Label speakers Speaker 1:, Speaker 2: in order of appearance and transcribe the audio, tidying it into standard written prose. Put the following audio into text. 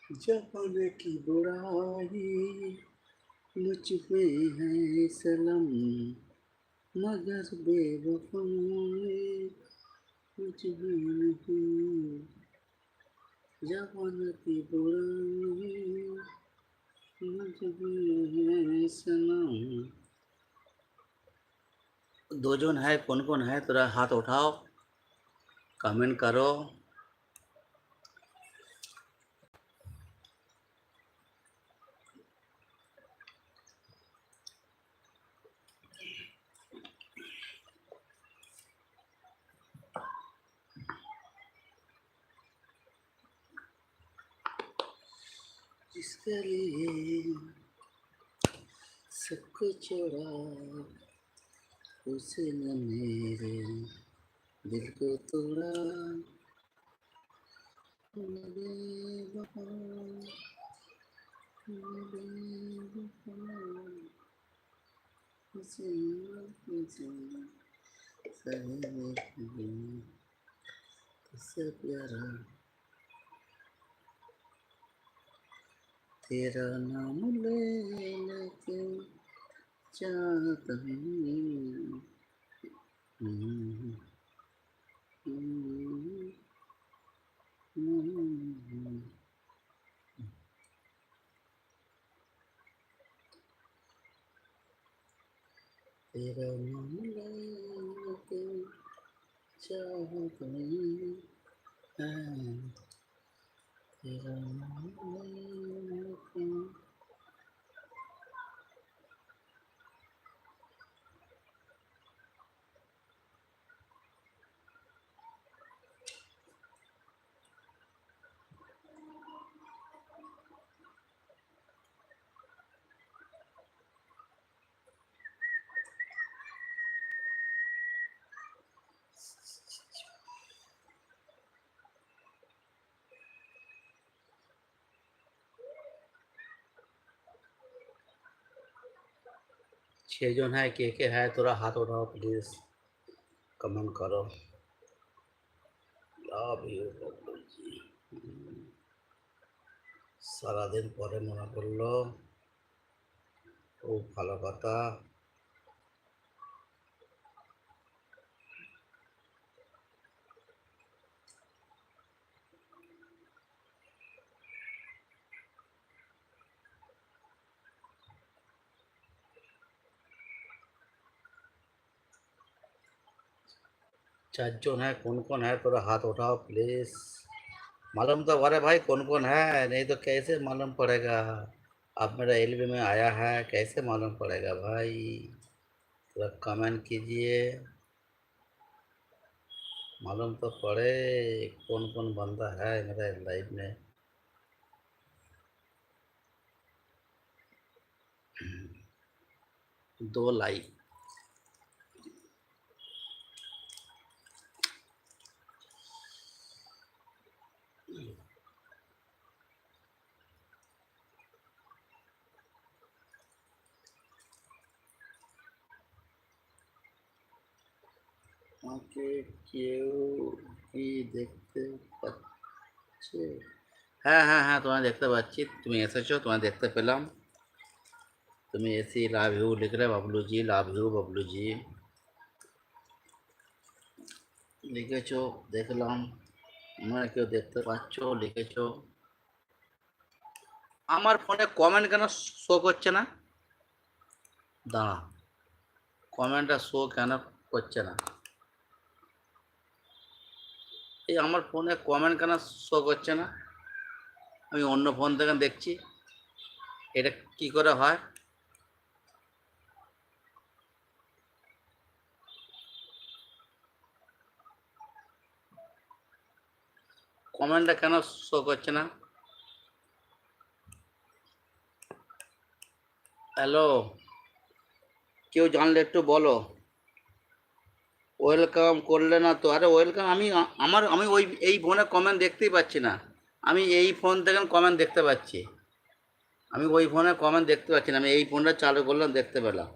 Speaker 1: जबान की बुराई मुझ में है सनम, मगर बेवफाई मुझ में नहीं। जबान की बुराई मुझ में है सनम। दो जन है, कौन है? थोड़ा हाथ उठाओ, कमेंट करो। जिसके लिए सब कुछ छोड़ा, उसने मेरे दिल को तोड़ा। बेवफा, बेवफा, किसी किससे प्यारा, तेरा नाम ले लेके चाहता हूँ। तेरा नाम लेके चाहता हूँ, तेरा नाम लेके। छह जन है, के है? थोड़ा हाथ उठाओ प्लीज, कमेंट करो। লাভ ইউ বলছি। সারাদিন পরে মনে পড়লো, খুব ভালো কথা। चारजन है, कौन है? थोड़ा हाथ उठाओ प्लीज। मालूम तो करे भाई कौन है, नहीं तो कैसे मालूम पड़ेगा? अब मेरा एलबी में आया है, कैसे मालूम पड़ेगा भाई? थोड़ा कमेंट कीजिए, मालूम तो पड़े कौन बंदा है मेरा लाइफ में। दो लाइक। আমাকে কেউ কি দেখতে পাচ্ছে? হ্যাঁ হ্যাঁ হ্যাঁ, তোমায় দেখতে পাচ্ছি, তুমি এসেছো, তোমায় দেখতে পেলাম। তুমি এসি লাভ ইউ लिख रहे बबलू जी, लाभ यू बबलू जी লিখেছো, দেখলাম। তোমরা কেউ দেখতে পাচ্ছ, লিখেছো। আমার ফোনে কমেন্ট কেন শো করছে না? দাঁড়া, কমেন্টটা শো কেন করছে না? এই আমার ফোনে কমেন্ট কেন শো করছে না? আমি অন্য ফোন থেকে দেখছি, এটা কি করে হয়? কমেন্টটা কেন শো করছে না? হ্যালো, কেউ জানলে একটু বলো। ওয়েলকাম করলে না তো? আরে ওয়েলকাম, আমি ওই এই ফোনে কমেন্ট দেখতেই পাচ্ছি না। আমি এই ফোন থেকে কমেন্ট দেখতে পাচ্ছি, আমি ওই ফোনে কমেন্ট দেখতে পাচ্ছি না। আমি এই ফোনটা চালু করলাম, দেখতে পেলাম।